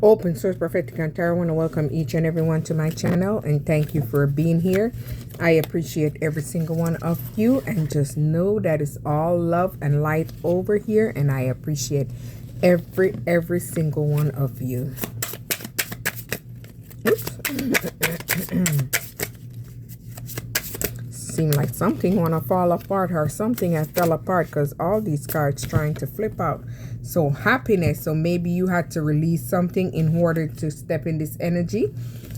Open Source Prophetic and Tarot. I want to welcome each and everyone to my channel and thank you for being here. I appreciate every single one of you, and just know that it's all love and light over here, and I appreciate every single one of you. Seemed like something want to fall apart, or something has fell apart, because all these cards trying to flip out. So happiness, so maybe you had to release something in order to step in this energy.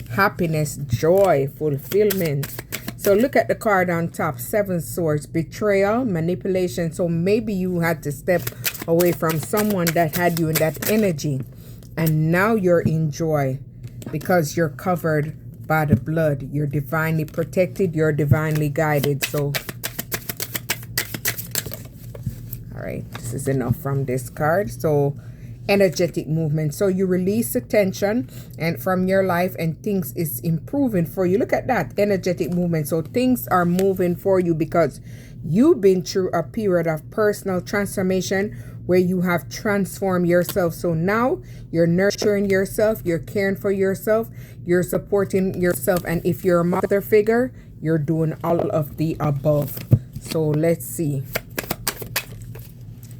Happiness, joy, fulfillment. So look at the card on top, Seven Swords, betrayal, manipulation. So maybe you had to step away from someone that had you in that energy, and now you're in joy because you're covered by the blood. You're divinely protected, you're divinely guided. So all right, this is enough from this card. So energetic movement, so you release the tension and from your life, and things is improving for you. Look at that energetic movement. So things are moving for you because you've been through a period of personal transformation where you have transformed yourself. So now you're nurturing yourself, you're caring for yourself, you're supporting yourself, and if you're a mother figure, you're doing all of the above. So let's see.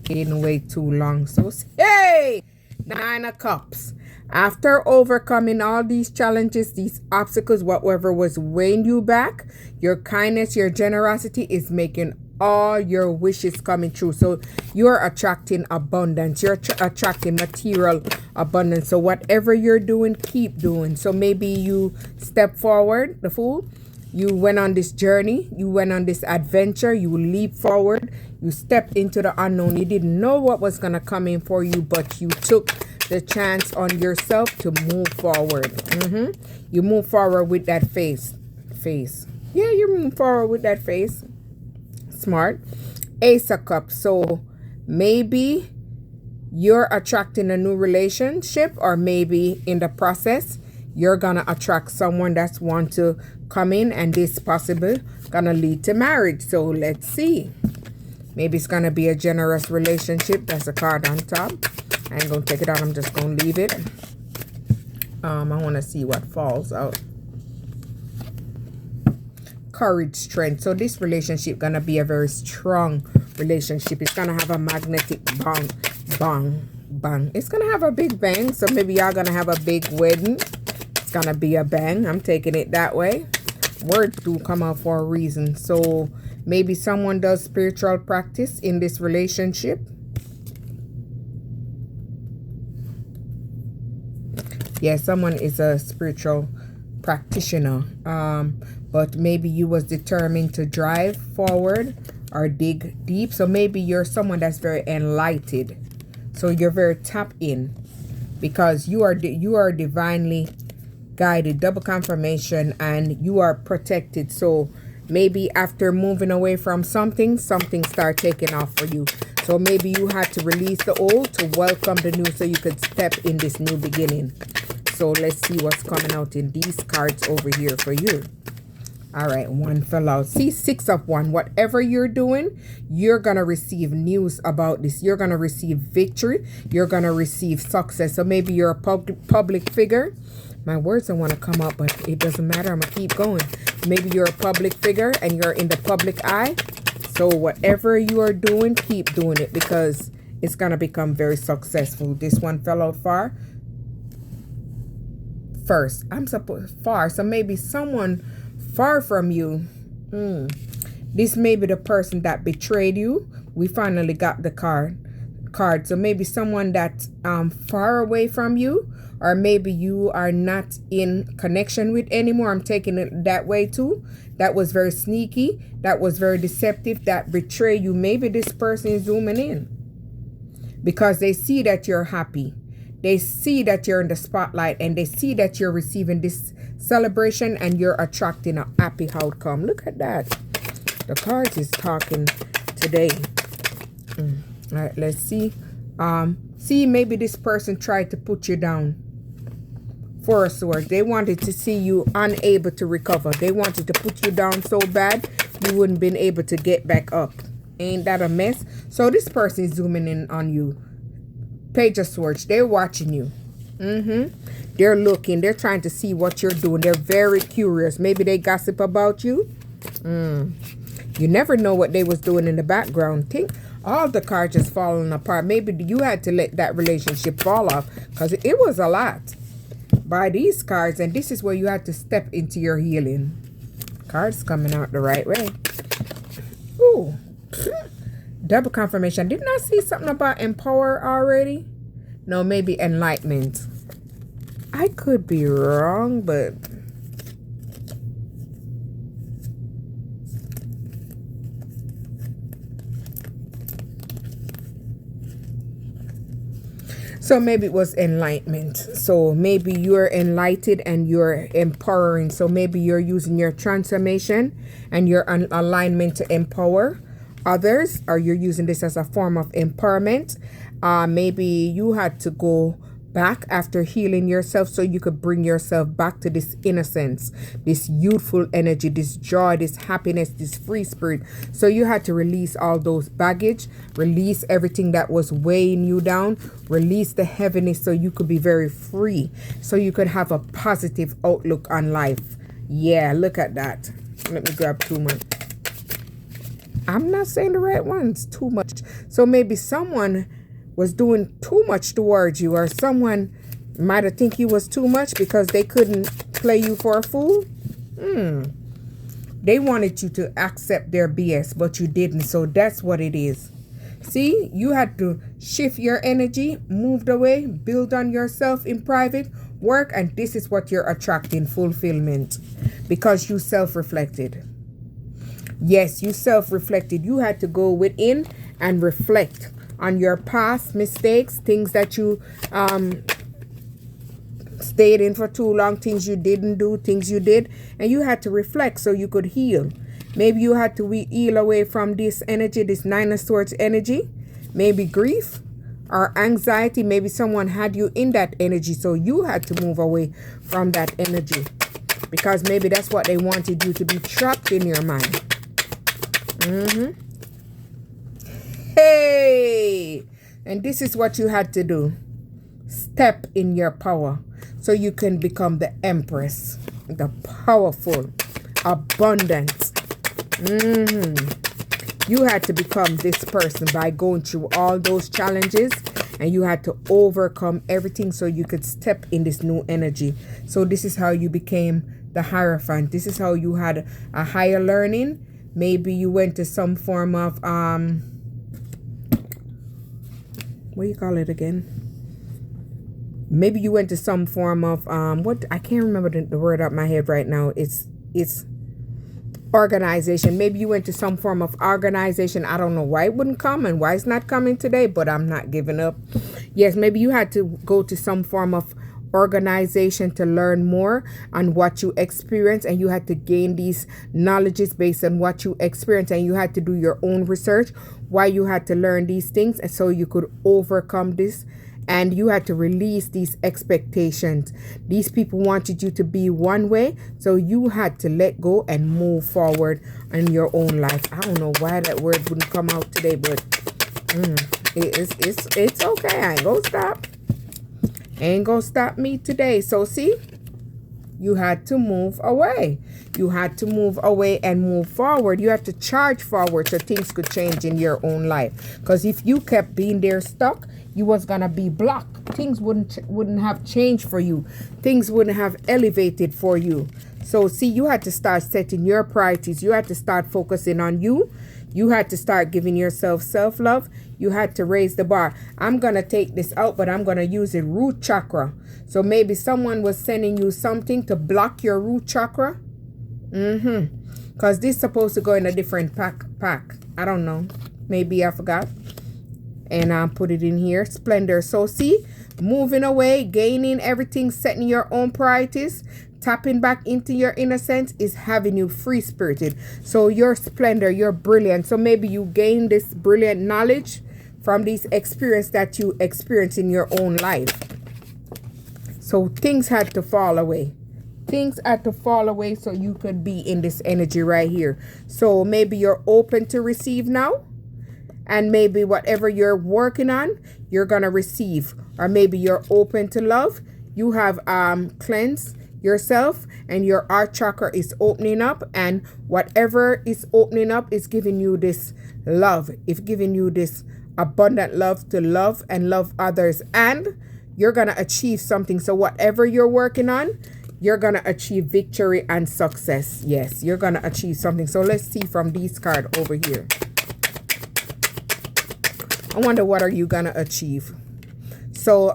Didn't wait too long. So hey, Nine of Cups. After overcoming all these challenges, these obstacles, whatever was weighing you back, your kindness, your generosity is making all your wishes coming true. So you're attracting abundance, you're attracting material abundance. So whatever you're doing, keep doing. So maybe you step forward, the Fool. You went on this journey, you went on this adventure, you leap forward, you stepped into the unknown. You didn't know what was going to come in for you, but you took the chance on yourself to move forward. You move forward with that face. Yeah, you move forward with that face. Smart. Ace of Cups. So maybe you're attracting a new relationship, or maybe in the process you're gonna attract someone that's want to come in, and this possible gonna lead to marriage. So let's see. Maybe it's gonna be a generous relationship. That's a card on top. I ain't gonna take it out, I'm just gonna leave it. I want to see what falls out. Courage, strength. So this relationship gonna be a very strong relationship. It's gonna have a magnetic bang, bang, bang. It's gonna have a big bang. So maybe y'all gonna have a big wedding. It's gonna be a bang. I'm taking it that way. Words do come out for a reason. So maybe someone does spiritual practice in this relationship. Yeah, someone is a spiritual practitioner. But maybe you was determined to drive forward or dig deep. So maybe you're someone that's very enlightened. So you're very tapped in because you are divinely guided, double confirmation, and you are protected. So maybe after moving away from something start taking off for you. So maybe you had to release the old to welcome the new, so you could step in this new beginning. So let's see what's coming out in these cards over here for you. All right, one fell out. See, Six of Wands. Whatever you're doing, you're gonna receive news about this. You're gonna receive victory, you're gonna receive success. So maybe you're a public figure. My words don't want to come up, but it doesn't matter. I'm going to keep going. Maybe you're a public figure and you're in the public eye. So whatever you are doing, keep doing it, because it's going to become very successful. This one fell out far. First, I'm supposed far. So maybe someone far from you. This may be the person that betrayed you. We finally got the card. So maybe someone that's far away from you, or maybe you are not in connection with anymore. I'm taking it that way too. That was very sneaky. That was very deceptive. That betrayed you. Maybe this person is zooming in because they see that you're happy. They see that you're in the spotlight, and they see that you're receiving this celebration and you're attracting a happy outcome. Look at that. The cards is talking today. All right, let's see. See, maybe this person tried to put you down. Four of Swords. They wanted to see you unable to recover. They wanted to put you down so bad you wouldn't been able to get back up. Ain't that a mess? So this person is zooming in on you. Page of Swords. They're watching you. They're looking. They're trying to see what you're doing. They're very curious. Maybe they gossip about you. You never know what they was doing in the background. Think all the cards just falling apart. Maybe you had to let that relationship fall off because it was a lot by these cards. And this is where you had to step into your healing. Cards coming out the right way. Ooh. Double confirmation. Didn't I see something about empower already? No, maybe enlightenment. I could be wrong, but so maybe it was enlightenment. So maybe you're enlightened and you're empowering. So maybe you're using your transformation and your alignment to empower others, or you're using this as a form of empowerment. Maybe you had to go back after healing yourself so you could bring yourself back to this innocence, this youthful energy, this joy, this happiness, this free spirit. So you had to release all those baggage, release everything that was weighing you down, release the heaviness so you could be very free, so you could have a positive outlook on life. Yeah, look at that. Let me grab too much. I'm not saying the right ones. Too much. So maybe someone was doing too much towards you, or someone might have think you was too much because they couldn't play you for a fool. They wanted you to accept their BS, but you didn't. So that's what it is. See, you had to shift your energy, moved away, build on yourself in private, work, and this is what you're attracting, fulfillment, because you self-reflected. Yes, you self-reflected. You had to go within and reflect on your past mistakes, things that you stayed in for too long, things you didn't do, things you did, and you had to reflect so you could heal. Maybe you had to heal away from this energy, this Nine of Swords energy, maybe grief or anxiety. Maybe someone had you in that energy, so you had to move away from that energy because maybe that's what they wanted you to be, trapped in your mind. Hey, and this is what you had to do. Step in your power so you can become the empress, the powerful, abundant. You had to become this person by going through all those challenges, and you had to overcome everything so you could step in this new energy. So this is how you became the Hierophant. This is how you had a higher learning. Maybe you went to some form of what do you call it again? Maybe you went to some form of what, I can't remember the word out my head right now. It's organization. Maybe you went to some form of organization. I don't know why it wouldn't come and why it's not coming today, but I'm not giving up. Yes, maybe you had to go to some form of organization to learn more on what you experience, and you had to gain these knowledges based on what you experience, and you had to do your own research why you had to learn these things, and so you could overcome this, and you had to release these expectations. These people wanted you to be one way, so you had to let go and move forward in your own life. I don't know why that word wouldn't come out today, but it's okay. I ain't gonna stop. Ain't gonna stop me today. So see, you had to move away. You had to move away and move forward. You had to charge forward so things could change in your own life. Because if you kept being there stuck, you was gonna be blocked. Things wouldn't have changed for you. Things wouldn't have elevated for you. So see, you had to start setting your priorities. You had to start focusing on you. You had to start giving yourself self-love. You had to raise the bar. I'm going to take this out, but I'm going to use it root chakra. So maybe someone was sending you something to block your root chakra. Because this is supposed to go in a different pack. I don't know. Maybe I forgot. And I'll put it in here. Splendor. So see, moving away, gaining everything, setting your own priorities, tapping back into your innocence is having you free-spirited. So your splendor, you're brilliant. So maybe you gain this brilliant knowledge from these experiences that you experience in your own life. So things had to fall away. Things had to fall away so you could be in this energy right here. So maybe you're open to receive now. and maybe whatever you're working on, you're gonna receive. Or maybe you're open to love. You have cleansed yourself and your heart chakra is opening up, and whatever is opening up is giving you this love. It's giving you this abundant love to love and love others, and you're gonna achieve something. So whatever you're working on, you're gonna achieve victory and success. Yes, you're gonna achieve something. So let's see from these cards over here. I wonder, what are you gonna achieve? So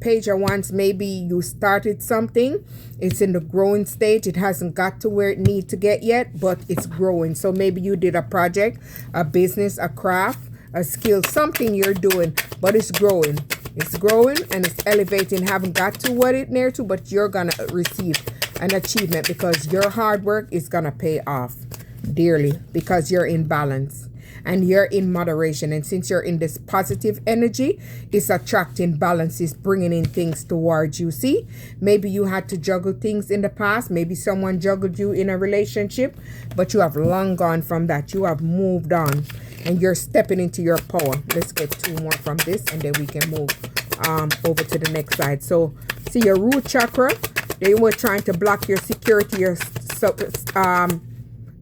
Page of Wands, maybe you started something. It's in the growing stage. It hasn't got to where it needs to get yet, but it's growing. So maybe you did a project, a business, a craft, a skill, something you're doing, but it's growing. It's growing and it's elevating. Haven't got to what it near to, but you're gonna receive an achievement because your hard work is gonna pay off dearly, because you're in balance and you're in moderation. And since you're in this positive energy, it's attracting balance, it's bringing in things towards you. See, maybe you had to juggle things in the past. Maybe someone juggled you in a relationship, but you have long gone from that. You have moved on and you're stepping into your power. Let's get 2 more from this and then we can move over to the next side. So see, your root chakra, they were trying to block your security, your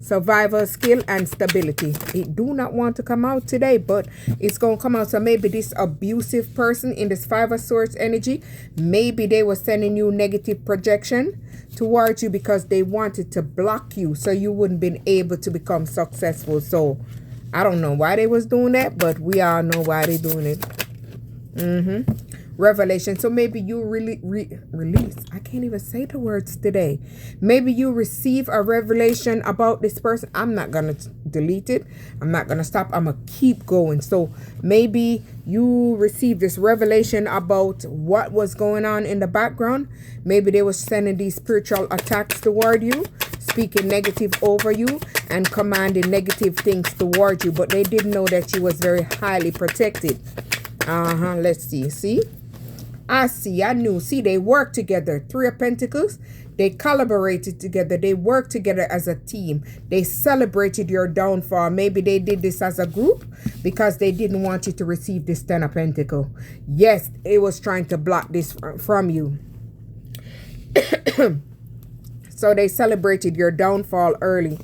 survival skill and stability. It do not want to come out today, but it's going to come out. So maybe this abusive person in this 5 of Swords energy, maybe they were sending you negative projection towards you because they wanted to block you so you wouldn't been able to become successful. So I don't know why they was doing that, but we all know why they doing it. Revelation. So maybe you release. I can't even say the words today. Maybe you receive a revelation about this person. I'm not going to delete it. I'm not going to stop. I'm going to keep going. So maybe you received this revelation about what was going on in the background. Maybe they were sending these spiritual attacks toward you, speaking negative over you and commanding negative things toward you, but they didn't know that you was very highly protected. Let's see. See, I knew. See, they worked together. 3 of Pentacles. They collaborated together. They worked together as a team. They celebrated your downfall. Maybe they did this as a group because they didn't want you to receive this 10 of Pentacles. Yes, it was trying to block this from you. So they celebrated your downfall early.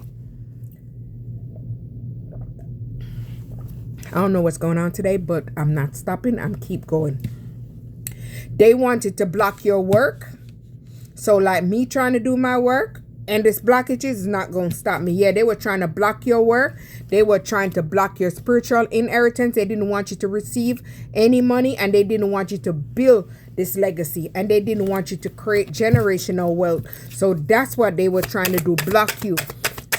I don't know what's going on today, but I'm not stopping. I'm keep going. They wanted to block your work. So like me trying to do my work, and this blockage is not going to stop me. Yeah, they were trying to block your work. They were trying to block your spiritual inheritance. They didn't want you to receive any money, and they didn't want you to build this legacy, and they didn't want you to create generational wealth. So that's what they were trying to do, block you,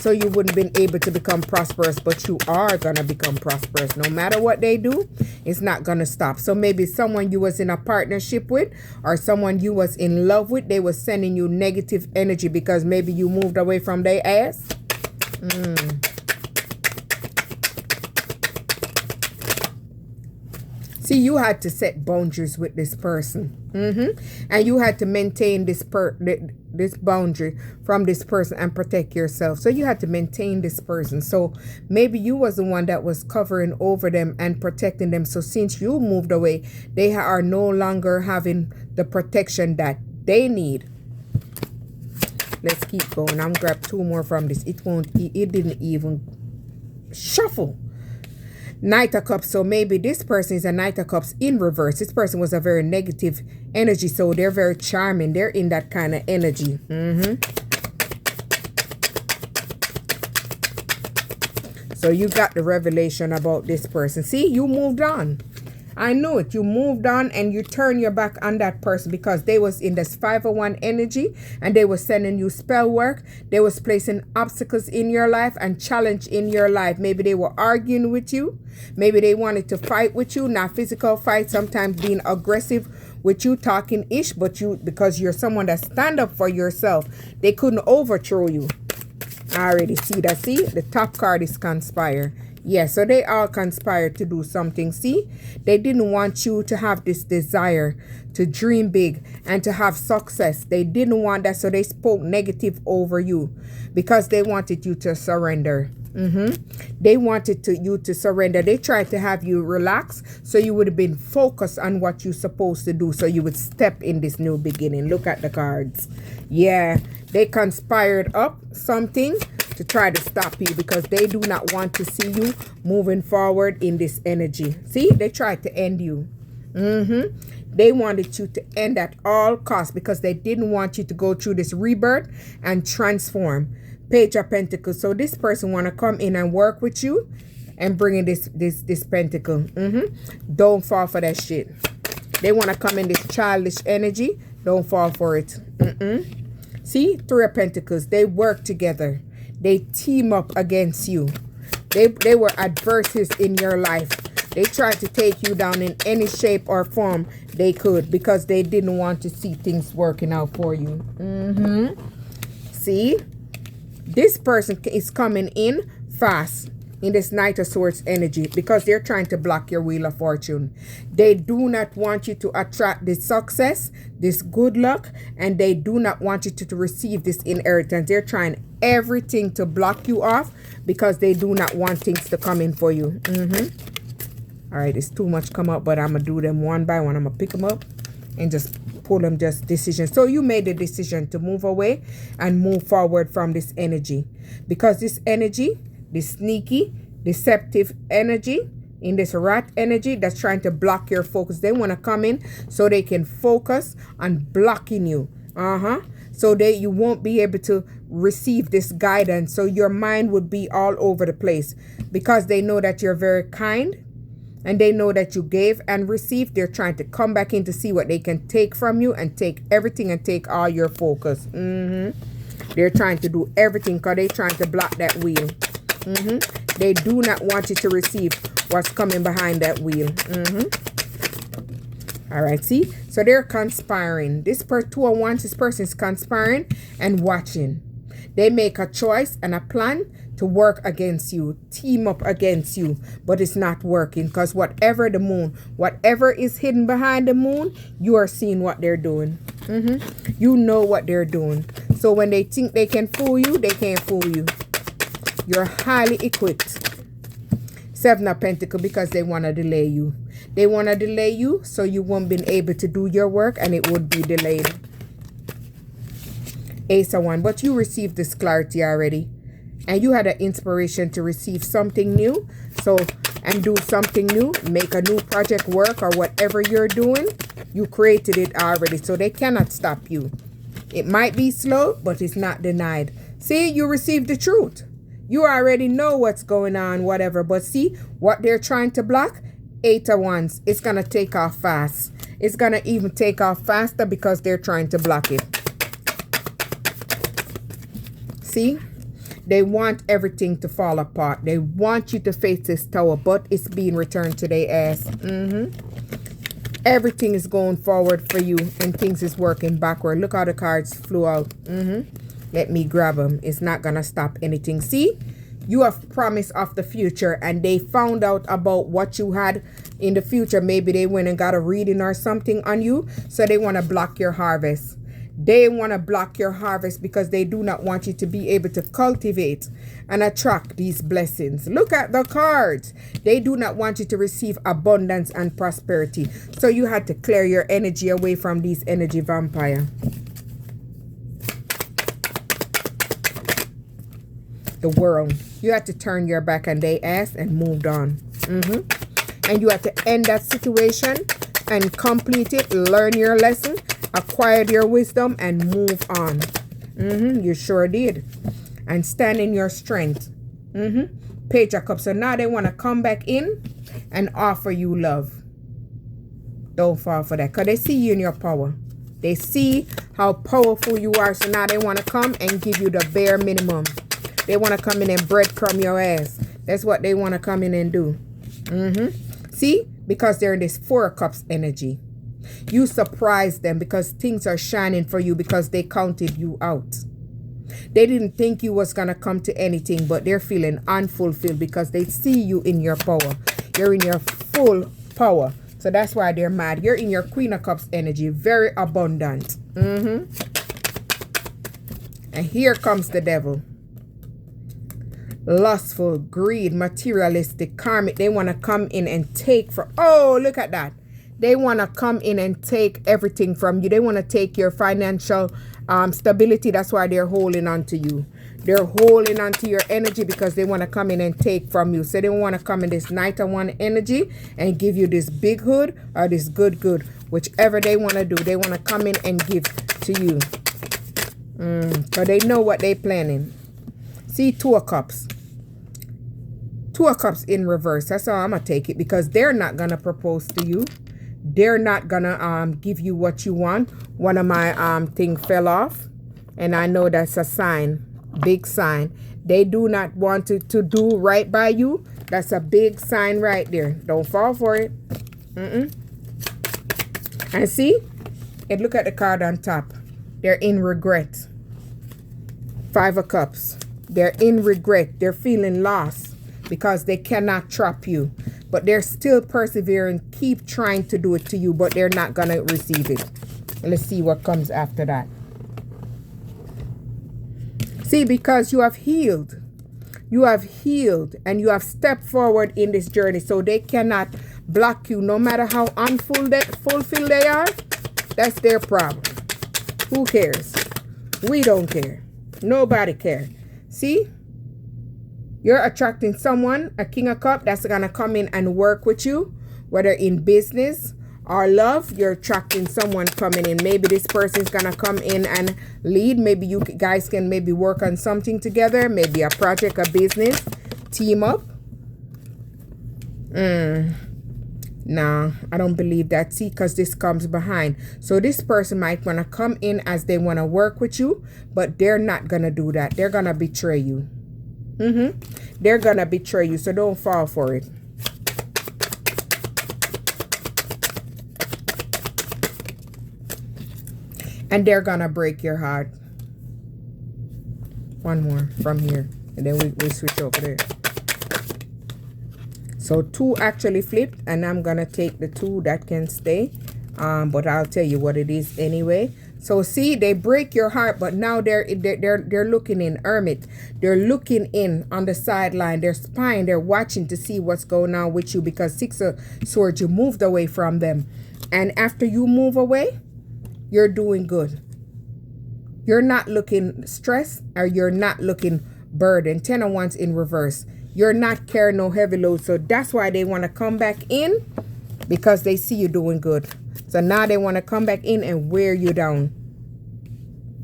so you wouldn't been able to become prosperous. But you are gonna become prosperous. No matter what they do, it's not gonna stop. So maybe someone you was in a partnership with, or someone you was in love with, they was sending you negative energy because maybe you moved away from their ass. See, you had to set boundaries with this person. And you had to maintain this boundary from this person and protect yourself. So you had to maintain this person. So maybe you was the one that was covering over them and protecting them. So since you moved away, they are no longer having the protection that they need. Let's keep going. I'm grab 2 more from this. It didn't even shuffle. Knight of Cups. So maybe this person is a Knight of Cups in reverse. This person was a very negative energy, so they're very charming. They're in that kind of energy. So you got the revelation about this person. See, you moved on. I know it. You moved on and you turn your back on that person because they was in this 501 energy and they were sending you spell work. They was placing obstacles in your life and challenge in your life. Maybe they were arguing with you. Maybe they wanted to fight with you, not physical fight, sometimes being aggressive with you, talking ish, but because you're someone that stand up for yourself, they couldn't overthrow you. I already see that. See, the top card is conspire. Yeah, so they all conspired to do something. See, they didn't want you to have this desire to dream big and to have success. They didn't want that, so they spoke negative over you because they wanted you to surrender. They wanted you to surrender. They tried to have you relax so you would have been focused on what you're supposed to do, so you would step in this new beginning. Look at the cards. Yeah, they conspired up something to try to stop you because they do not want to see you moving forward in this energy. See, they tried to end you. They wanted you to end at all costs because they didn't want you to go through this rebirth and transform. Page of Pentacles. So this person want to come in and work with you and bring in this pentacle. Don't fall for that shit. They want to come in this childish energy. Don't fall for it. See, Three of Pentacles. They work together. They team up against you. They were adversaries in your life. They tried to take you down in any shape or form they could because they didn't want to see things working out for you. See? This person is coming in fast in this Knight of Swords energy because they're trying to block your Wheel of Fortune. They do not want you to attract this success, this good luck, and they do not want you to receive this inheritance. They're trying everything to block you off because they do not want things to come in for you. All right, it's too much come up, but I'm going to do them one by one. I'm going to pick them up and just pull them, just decision. So you made the decision to move away and move forward from this energy because this energy, this sneaky, deceptive energy, in this rat energy that's trying to block your focus. They want to come in so they can focus on blocking you. So you won't be able to receive this guidance. So your mind would be all over the place because they know that you're very kind. And they know that you gave and received. They're trying to come back in to see what they can take from you and take everything and take all your focus. They're trying to do everything because they're trying to block that wheel. They do not want you to receive what's coming behind that wheel. All right, see? So they're conspiring. This Two of Wands, this person is conspiring and watching. They make a choice and a plan to work against you, team up against you, but it's not working because whatever is hidden behind the moon, you are seeing what they're doing. You know what they're doing. So when they think they can fool you, they can't fool you. You're highly equipped. Seven of Pentacles because they want to delay you. They want to delay you so you won't be able to do your work and it would be delayed. Ace of Wands, but you received this clarity already. And you had an inspiration to receive something new. So, and do something new. Make a new project work or whatever you're doing. You created it already. So they cannot stop you. It might be slow, but it's not denied. See, you received the truth. You already know what's going on, whatever. But see, what they're trying to block, Eight of Wands, it's going to take off fast. It's going to even take off faster because they're trying to block it. See? They want everything to fall apart. They want you to face this tower, but it's being returned to their ass. Everything is going forward for you and things is working backward. Look how the cards flew out. Let me grab them. It's not going to stop anything. See? You have promise of the future and they found out about what you had in the future. Maybe they went and got a reading or something on you. So they want to block your harvest. They want to block your harvest because they do not want you to be able to cultivate and attract these blessings. Look at the cards. They do not want you to receive abundance and prosperity. So you had to clear your energy away from these energy vampire. The World. You had to turn your back on their ass and moved on. And you had to end that situation and complete it. Learn your lesson. Acquired your wisdom and move on. You sure did. And stand in your strength. Page of Cups. So now they want to come back in and offer you love. Don't fall for that because they see you in your power. They see how powerful you are. So now they want to come and give you the bare minimum. They want to come in and breadcrumb your ass. That's what they want to come in and do. See? Because they're in this Four of Cups energy. You surprised them because things are shining for you because they counted you out. They didn't think you was going to come to anything, but they're feeling unfulfilled because they see you in your power. You're in your full power. So that's why they're mad. You're in your Queen of Cups energy. Very abundant. And here comes the devil. lustful, greed, materialistic, karmic. They want to come in and take from, oh, look at that. They want to come in and take everything from you. They want to take your financial stability. That's why they're holding on to you. They're holding on to your energy because they want to come in and take from you. So they want to come in this Knight of Wands energy and give you this big hood or this good. Whichever they want to do, they want to come in and give to you. So they know what they're planning. See, Two of Cups. Two of Cups in reverse. That's how I'm going to take it, because they're not going to propose to you. They're not going to give you what you want. One of my thing fell off, and I know that's a sign. Big sign. They do not want to do right by you. That's a big sign right there. Don't fall for it. And see, and look at the card on top. They're in regret. Five of Cups. They're in regret. They're feeling lost because they cannot trap you, but they're still persevering, keep trying to do it to you, but they're not gonna receive it. Let's see what comes after that. See, because you have healed. You have healed and you have stepped forward in this journey, so they cannot block you. No matter how fulfilled they are, that's their problem. Who cares? We don't care. Nobody cares. See? You're attracting someone, a King of Cups, that's going to come in and work with you, whether in business or love. You're attracting someone coming in. Maybe this person's going to come in and lead. Maybe you guys can maybe work on something together, maybe a project, a business, team up. No, I don't believe that. See, because this comes behind. So this person might want to come in as they want to work with you, but they're not going to do that. They're going to betray you. They're going to betray you, so don't fall for it. And they're going to break your heart. One more from here, and then we switch over there. So two actually flipped, and I'm going to take the two that can stay. But I'll tell you what it is anyway. So see, they break your heart, but now they're looking in, Hermit. They're looking in on the sideline. They're spying. They're watching to see what's going on with you, because Six of Swords, you moved away from them. And after you move away, you're doing good. You're not looking stressed, or you're not looking burdened. 10 of Wands in reverse. You're not carrying no heavy load. So that's why they want to come back in, because they see you doing good. So now they want to come back in and wear you down.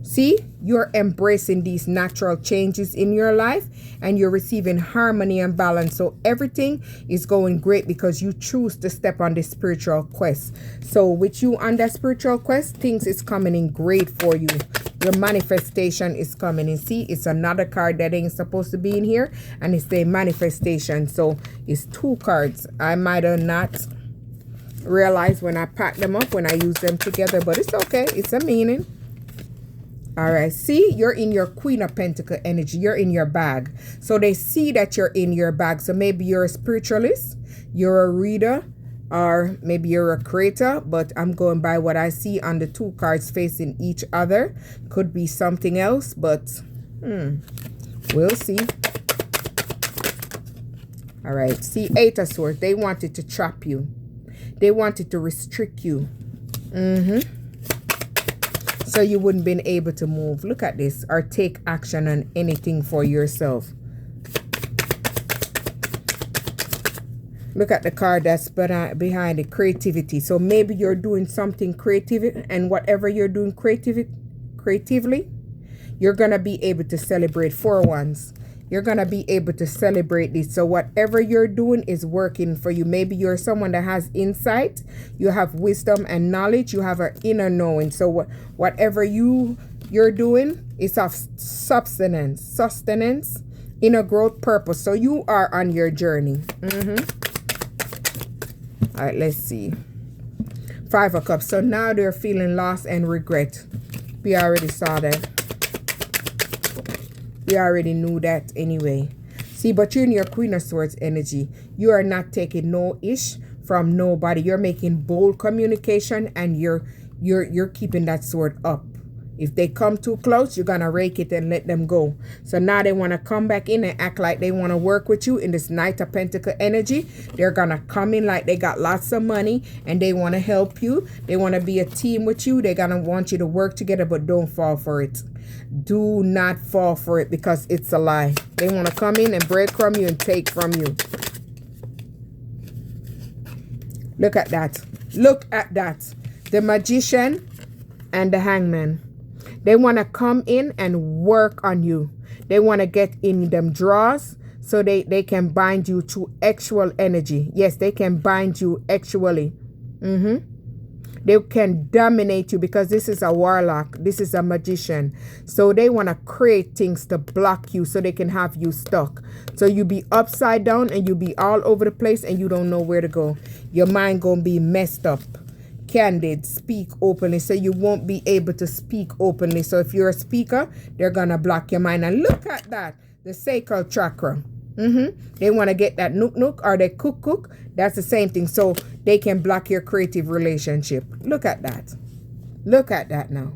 See, you're embracing these natural changes in your life, and you're receiving harmony and balance. So everything is going great because you choose to step on this spiritual quest. So with you on that spiritual quest, things is coming in great for you. Your manifestation is coming in. See, it's another card that ain't supposed to be in here, and it's the manifestation. So it's two cards. I might have not realized when I pack them up, when I use them together, but it's okay. It's a meaning. All right, see, you're in your Queen of Pentacles energy. You're in your bag. So they see that you're in your bag. So maybe you're a spiritualist, you're a reader, or maybe you're a creator, but I'm going by what I see on the two cards facing each other. Could be something else, but we'll see. All right, see, Eight of Swords. They wanted to trap you. They wanted to restrict you. So you wouldn't been able to move. Look at this. Or take action on anything for yourself. Look at the card that's behind it. Creativity. So maybe you're doing something creative, and whatever you're doing creatively, you're going to be able to celebrate. Four Wands. You're going to be able to celebrate this. So whatever you're doing is working for you. Maybe you're someone that has insight. You have wisdom and knowledge. You have an inner knowing. So whatever you're doing is of sustenance, inner growth, purpose. So you are on your journey. All right, let's see. Five of Cups. So now they're feeling loss and regret. We already saw that. We already knew that anyway. See, but you're in your Queen of Swords energy. You are not taking no ish from nobody. You're making bold communication, and you're keeping that sword up. If they come too close, you're going to rake it and let them go. So now they want to come back in and act like they want to work with you in this Knight of Pentacle energy. They're going to come in like they got lots of money and they want to help you. They want to be a team with you. They're going to want you to work together, but don't fall for it. Do not fall for it because it's a lie. They want to come in and break from you and take from you. Look at that. Look at that. The Magician and the Hangman. They want to come in and work on you. They want to get in them draws so they can bind you to actual energy. Yes, they can bind you actually. They can dominate you because this is a warlock. This is a magician. So they want to create things to block you so they can have you stuck. So you be upside down and you be all over the place and you don't know where to go. Your mind going to be messed up. Candid, speak openly, so you won't be able to speak openly. So if you're a speaker, they're gonna block your mind. And look at that, the sacral chakra. They want to get that nook or the cook. That's the same thing. So they can block your creative relationship. Look at that. Look at that now.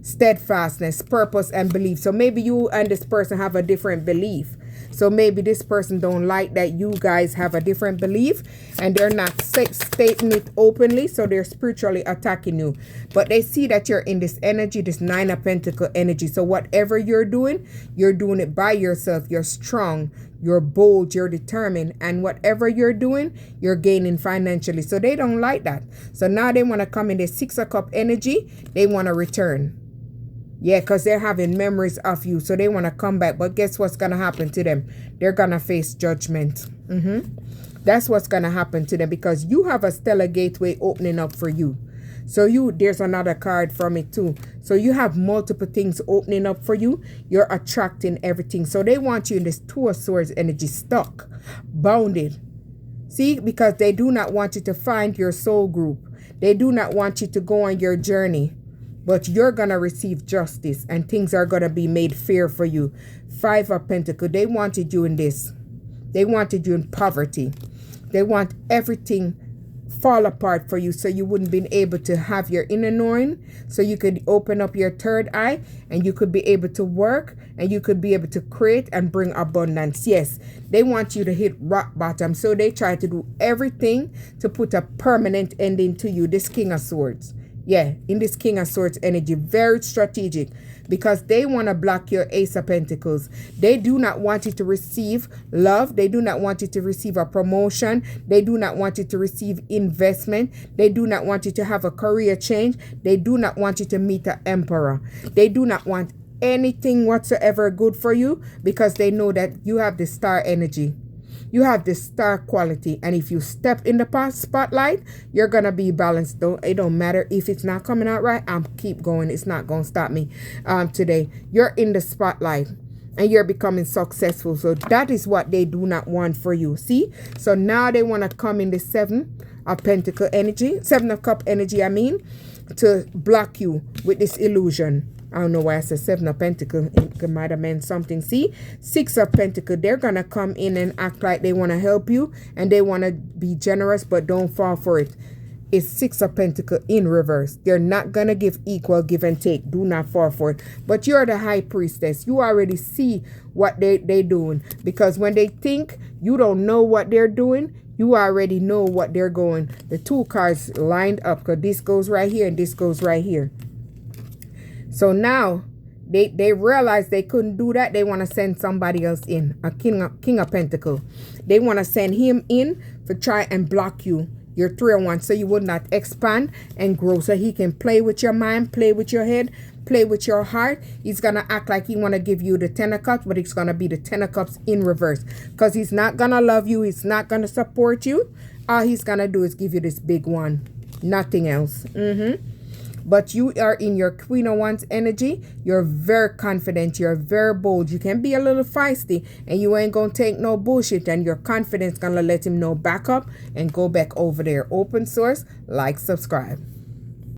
Steadfastness, purpose, and belief. So maybe you and this person have a different belief. So maybe this person don't like that you guys have a different belief and they're not stating it openly. So they're spiritually attacking you. But they see that you're in this energy, this Nine of Pentacle energy. So whatever you're doing it by yourself. You're strong, you're bold, you're determined. And whatever you're doing, you're gaining financially. So they don't like that. So now they want to come in the Six of Cups energy. They want to return. Yeah, because they're having memories of you. So they want to come back. But guess what's going to happen to them? They're going to face judgment. That's what's going to happen to them because you have a stellar gateway opening up for you. So there's another card from it too. So you have multiple things opening up for you. You're attracting everything. So they want you in this Two of Swords energy, stuck, bounded. See, because they do not want you to find your soul group. They do not want you to go on your journey. But you're going to receive justice and things are going to be made fair for you. Five of Pentacles. They wanted you in this. They wanted you in poverty. They want everything fall apart for you so you wouldn't be able to have your inner knowing. So you could open up your third eye and you could be able to work and you could be able to create and bring abundance. Yes, they want you to hit rock bottom. So they try to do everything to put a permanent ending to you. This King of Swords. Yeah, in this King of Swords energy, very strategic because they want to block your Ace of Pentacles. They do not want you to receive love. They do not want you to receive a promotion. They do not want you to receive investment. They do not want you to have a career change. They do not want you to meet an emperor. They do not want anything whatsoever good for you because they know that you have the star energy. You have this star quality, and if you step in the spotlight, you're gonna be balanced. It don't matter if it's not coming out right. I'm keep going. It's not gonna stop me. Today you're in the spotlight and you're becoming successful. So that is what they do not want for you. See? So now they want to come in the Seven of Pentacle energy, Seven of Cup energy. I mean, to block you with this illusion. I don't know why I said Seven of Pentacles. It might have meant something. See? Six of Pentacles. They're going to come in and act like they want to help you. And they want to be generous. But don't fall for it. It's Six of Pentacles in reverse. They're not going to give equal give and take. Do not fall for it. But you're the High Priestess. You already see what they're doing. Because when they think you don't know what they're doing, you already know what they're going. The two cards lined up. Because this goes right here and this goes right here. So now they realize they couldn't do that. They want to send somebody else in, a King of Pentacles. They want to send him in to try and block you, your 3-1, so you would not expand and grow. So he can play with your mind, play with your head, play with your heart. He's going to act like he want to give you the 10 of Cups, but it's going to be the 10 of Cups in reverse. Because he's not going to love you. He's not going to support you. All he's going to do is give you this big one. Nothing else. But you are in your Queen of Wands energy. You're very confident. You're very bold. You can be a little feisty. And you ain't going to take no bullshit. And your confidence going to let him know back up and go back over there. Open source. Like, subscribe.